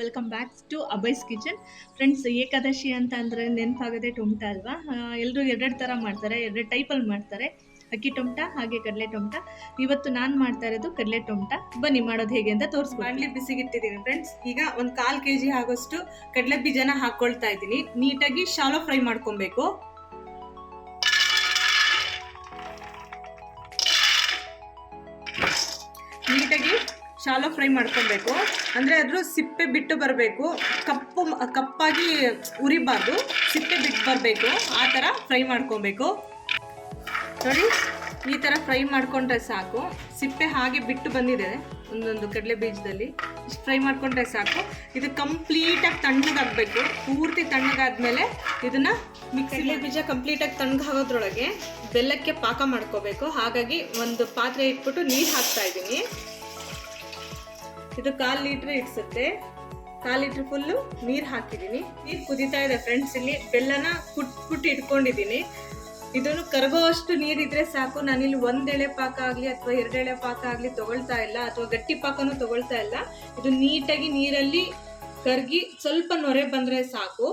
Welcome back to ಅಬೈಸ್ kitchen. Friends, Ekadashi ಅಂತ ಅಂದರೆ ನೆನಪಾಗದೆ ಟೊಮಟ ಅಲ್ವಾ? ಎಲ್ಲರೂ ಎರಡೆರಡು ಥರ ಮಾಡ್ತಾರೆ, ಎರಡೆರಡು ಟೈಪಲ್ಲಿ ಮಾಡ್ತಾರೆ. ಅಕ್ಕಿ ಟೊಮಟ ಹಾಗೆ ಕಡಲೆ ಟೊಮಟ. ಇವತ್ತು ನಾನು ಮಾಡ್ತಾ ಇರೋದು ಕಡಲೆ ಟೊಮಟ. ಬನ್ನಿ ಮಾಡೋದು ಹೇಗೆ ಅಂತ ತೋರಿಸ್ಕೊಂಡು. ಬಾಣಲಿ ಬಿಸಿಗಿಟ್ಟಿದ್ದೀನಿ ಫ್ರೆಂಡ್ಸ್. ಈಗ ಒಂದು 1/4 kg ಆಗೋಷ್ಟು ಕಡಲೆ ಬೀಜನ ಹಾಕ್ಕೊಳ್ತಾ ಇದ್ದೀನಿ. ನೀಟಾಗಿ ಶಾಲೋ ಫ್ರೈ ಮಾಡ್ಕೊಬೇಕು. ನೀಟಾಗಿ ಶಾಲೋ ಫ್ರೈ ಮಾಡ್ಕೊಬೇಕು, ಅಂದರೆ ಅದ್ರ ಸಿಪ್ಪೆ ಬಿಟ್ಟು ಬರಬೇಕು. ಕಪ್ಪಾಗಿ ಉರಿಬಾರ್ದು, ಸಿಪ್ಪೆ ಬಿಟ್ಟು ಬರಬೇಕು. ಆ ಥರ ಫ್ರೈ ಮಾಡ್ಕೊಬೇಕು. ನೋಡಿ, ಈ ಥರ ಫ್ರೈ ಮಾಡ್ಕೊಂಡ್ರೆ ಸಾಕು. ಸಿಪ್ಪೆ ಹಾಗೆ ಬಿಟ್ಟು ಬಂದಿದೆ ಒಂದೊಂದು ಕಡಲೆ ಬೀಜದಲ್ಲಿ. ಇಷ್ಟು ಫ್ರೈ ಮಾಡ್ಕೊಂಡ್ರೆ ಸಾಕು. ಇದು ಕಂಪ್ಲೀಟಾಗಿ ತಣ್ಣಗಾಗಬೇಕು. ಪೂರ್ತಿ ತಣ್ಣಗಾದ್ಮೇಲೆ ಇದನ್ನು ಕಡಲೆ ಬೀಜ ಕಂಪ್ಲೀಟಾಗಿ ತಣ್ಣಗಾಗೋದ್ರೊಳಗೆ ಬೆಲ್ಲಕ್ಕೆ ಪಾಕ ಮಾಡ್ಕೋಬೇಕು. ಹಾಗಾಗಿ ಒಂದು ಪಾತ್ರೆ ಇಟ್ಬಿಟ್ಟು ನೀರು ಹಾಕ್ತಾ ಇದ್ದೀನಿ. ಇದು 1/4 ಲೀಟ್ರ್ ಇಡ್ಸುತ್ತೆ. 1/4 ಲೀಟ್ರ್ ಫುಲ್ಲು ನೀರು ಹಾಕಿದ್ದೀನಿ. ನೀರು ಕುದೀತಾ ಇದೆ ಫ್ರೆಂಡ್ಸ್. ಇಲ್ಲಿ ಬೆಲ್ಲನ ಕುಟ್ಬಿಟ್ಟು ಇಟ್ಕೊಂಡಿದ್ದೀನಿ. ಇದನ್ನು ಕರಗೋವಷ್ಟು ನೀರಿದ್ರೆ ಸಾಕು. ನಾನಿಲ್ಲಿ 1 ಎಳೆ ಪಾಕ ಆಗಲಿ ಅಥವಾ 2 ಎಳೆ ಪಾಕ ಆಗಲಿ ತಗೊಳ್ತಾ ಇಲ್ಲ, ಅಥವಾ ಗಟ್ಟಿ ಪಾಕನೂ ತಗೊಳ್ತಾ ಇಲ್ಲ. ಇದು ನೀಟಾಗಿ ನೀರಲ್ಲಿ ಕರಗಿ ಸ್ವಲ್ಪ ನೊರೆ ಬಂದರೆ ಸಾಕು.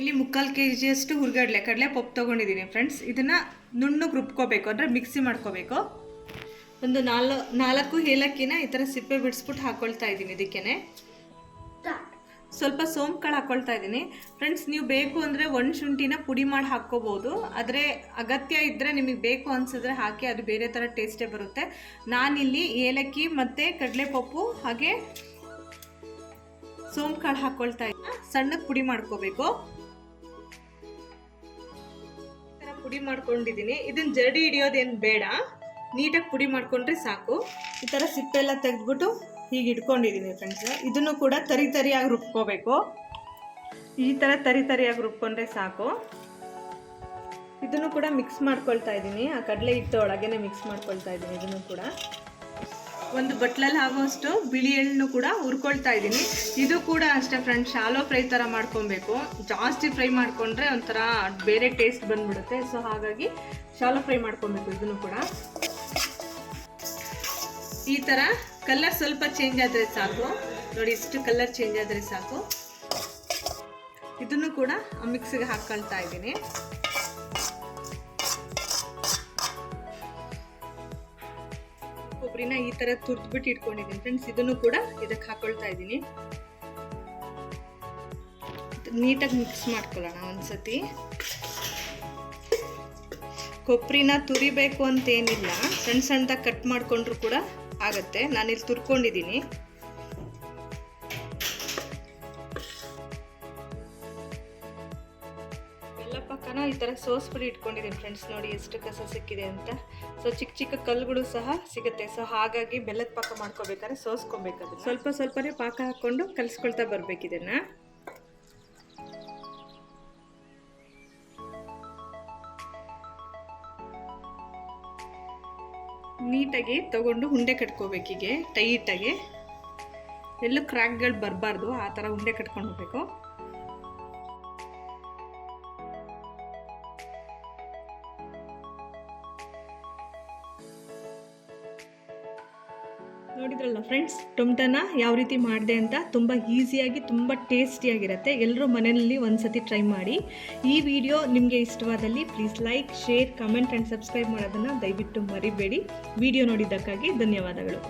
ಇಲ್ಲಿ 3/4 kg ಕಡಲೆ ಪಪ್ಪು ತೊಗೊಂಡಿದ್ದೀನಿ ಫ್ರೆಂಡ್ಸ್. ಇದನ್ನು ನುಣ್ಣಗೆ ರುಬ್ಕೋಬೇಕು, ಅಂದರೆ ಮಿಕ್ಸಿ ಮಾಡ್ಕೋಬೇಕು. ಒಂದು 4 ಏಲಕ್ಕಿನ ಈ ಥರ ಸಿಪ್ಪೆ ಬಿಡಿಸ್ಬಿಟ್ಟು ಹಾಕ್ಕೊಳ್ತಾ ಇದ್ದೀನಿ. ಇದಕ್ಕೇ ಸ್ವಲ್ಪ ಸೋಂಪು ಕಾಳು ಹಾಕ್ಕೊಳ್ತಾ ಇದ್ದೀನಿ ಫ್ರೆಂಡ್ಸ್. ನೀವು ಬೇಕು ಅಂದರೆ ಒಣಶುಂಠಿನ ಪುಡಿ ಮಾಡಿ ಹಾಕ್ಕೋಬೋದು. ಆದರೆ ಅಗತ್ಯ ಇದ್ದರೆ ನಿಮಗೆ ಬೇಕು ಅನಿಸಿದ್ರೆ ಹಾಕಿ, ಅದು ಬೇರೆ ಥರ ಟೇಸ್ಟೇ ಬರುತ್ತೆ. ನಾನಿಲ್ಲಿ ಏಲಕ್ಕಿ ಮತ್ತು ಕಡಲೆಪಪ್ಪು ಹಾಗೆ ಸೋಂಪು ಕಾಳು ಹಾಕ್ಕೊಳ್ತಾ ಇದ್ದೀನಿ. ಸಣ್ಣಗೆ ಪುಡಿ ಮಾಡ್ಕೋಬೇಕು. ಪುಡಿ ಮಾಡ್ಕೊಂಡಿದ್ದೀನಿ. ಇದನ್ನ ಜರಡಿ ಹಿಡಿಯೋದೇನು ಬೇಡ, ನೀಟಾಗಿ ಪುಡಿ ಮಾಡ್ಕೊಂಡ್ರೆ ಸಾಕು. ಈ ಥರ ಸಿಪ್ಪೆಲ್ಲ ತೆಗೆದ್ಬಿಟ್ಟು ಹೀಗೆ ಇಟ್ಕೊಂಡಿದ್ದೀನಿ ಫ್ರೆಂಡ್ಸ್. ಇದನ್ನು ಕೂಡ ತರಿಯಾಗಿ ರುಬ್ಕೋಬೇಕು. ಈ ಥರ ತರಿಯಾಗಿ ರುಬ್ಕೊಂಡ್ರೆ ಸಾಕು. ಇದನ್ನು ಕೂಡ ಮಿಕ್ಸ್ ಮಾಡ್ಕೊಳ್ತಾ ಇದ್ದೀನಿ. ಆ ಕಡಲೆ ಹಿಟ್ಟು ಒಳಗೇನೆ ಮಿಕ್ಸ್ ಮಾಡ್ಕೊಳ್ತಾ ಇದ್ದೀನಿ. ಇದನ್ನು ಕೂಡ ಒಂದು ಬಟ್ಲಲ್ಲಿ ಆಗೋಷ್ಟು ಬಿಳಿ ಎಳ್ಳು ಕೂಡ ಹುರ್ಕೊಳ್ತಾ ಇದ್ದೀನಿ. ಇದು ಕೂಡ ಅಷ್ಟೇ ಫ್ರೆಂಡ್ಸ್, ಶಾಲೋ ಫ್ರೈ ಥರ ಮಾಡ್ಕೊಬೇಕು. ಜಾಸ್ತಿ ಫ್ರೈ ಮಾಡಿಕೊಂಡ್ರೆ ಒಂಥರ ಬೇರೆ ಟೇಸ್ಟ್ ಬಂದ್ಬಿಡುತ್ತೆ. ಸೊ ಹಾಗಾಗಿ ಶಾಲೋ ಫ್ರೈ ಮಾಡ್ಕೊಬೇಕು. ಇದನ್ನು ಕೂಡ ಈ ಥರ ಕಲರ್ ಸ್ವಲ್ಪ ಚೇಂಜ್ ಆದರೆ ಸಾಕು. ನೋಡಿ, ಇಷ್ಟು ಕಲರ್ ಚೇಂಜ್ ಆದರೆ ಸಾಕು. ಇದನ್ನು ಕೂಡ ಮಿಕ್ಸಿಗೆ ಹಾಕ್ಕೊಳ್ತಾ ಇದ್ದೀನಿ. ಕೊಬ್ಬರಿನ ಈ ಥರ ತುರ್ದ್ಬಿಟ್ಟು ಇಟ್ಕೊಂಡಿದ್ದೀನಿ ಫ್ರೆಂಡ್ಸ್. ಇದನ್ನು ಕೂಡ ಇದಕ್ಕೆ ಹಾಕೊಳ್ತಾ ಇದ್ದೀನಿ. ನೀಟಾಗಿ ಮಿಕ್ಸ್ ಮಾಡ್ಕೊಳ್ಳೋಣ ಒಂದ್ಸತಿ. ಕೊಬ್ಬರಿನ ತುರಿಬೇಕು ಅಂತೇನಿಲ್ಲ, ಸಣ್ಣ ಸಣ್ಣದಾಗಿ ಕಟ್ ಮಾಡಿಕೊಂಡ್ರು ಕೂಡ ಆಗುತ್ತೆ. ನಾನಿಲ್ಲಿ ತುರ್ಕೊಂಡಿದ್ದೀನಿ. ಬೆಲ್ಲ ಪಾಕನ ಈ ಥರ ಸೋಸ್ಬಿಟ್ಟು ಇಟ್ಕೊಂಡಿದ್ದೀನಿ ಫ್ರೆಂಡ್ಸ್. ನೋಡಿ ಎಷ್ಟು ಕಸ ಸಿಕ್ಕಿದೆ ಅಂತ. ಸೊ ಚಿಕ್ಕ ಚಿಕ್ಕ ಕಲ್ಲುಗಳು ಸಹ ಸಿಗುತ್ತೆ. ಸೊ ಹಾಗಾಗಿ ಬೆಲ್ಲದ ಪಾಕ ಮಾಡ್ಕೋಬೇಕಾದ್ರೆ ಸೋಸ್ಕೊಬೇಕು. ಸ್ವಲ್ಪನೇ ಪಾಕ ಹಾಕ್ಕೊಂಡು ಕಲಿಸ್ಕೊಳ್ತಾ ಬರ್ಬೇಕು. ಇದನ್ನು ನೀಟಾಗಿ ತಗೊಂಡು ಉಂಡೆ ಕಟ್ಕೋಬೇಕೀಗೆ ಟೈಟಾಗಿ. ಎಲ್ಲೂ ಕ್ರ್ಯಾಕ್ಗಳು ಬರಬಾರ್ದು, ಆ ಥರ ಉಂಡೆ ಕಟ್ಕೊಂಡು ಹೋಗ್ಬೇಕು. ನೋಡಿದ್ರಲ್ಲ ಫ್ರೆಂಡ್ಸ್, ಟೊಮಟನ ಯಾವ ರೀತಿ ಮಾಡಿದೆ ಅಂತ. ತುಂಬ ಈಸಿಯಾಗಿ ತುಂಬ ಟೇಸ್ಟಿಯಾಗಿರುತ್ತೆ. ಎಲ್ಲರೂ ಮನೆಯಲ್ಲಿ ಒಂದ್ಸತಿ ಟ್ರೈ ಮಾಡಿ. ಈ ವಿಡಿಯೋ ನಿಮಗೆ ಇಷ್ಟವಾದಲ್ಲಿ please like, share, comment and subscribe ಮಾಡೋದನ್ನು ದಯವಿಟ್ಟು ಮರಿಬೇಡಿ. ವಿಡಿಯೋ ನೋಡಿದ್ದಕ್ಕಾಗಿ ಧನ್ಯವಾದಗಳು.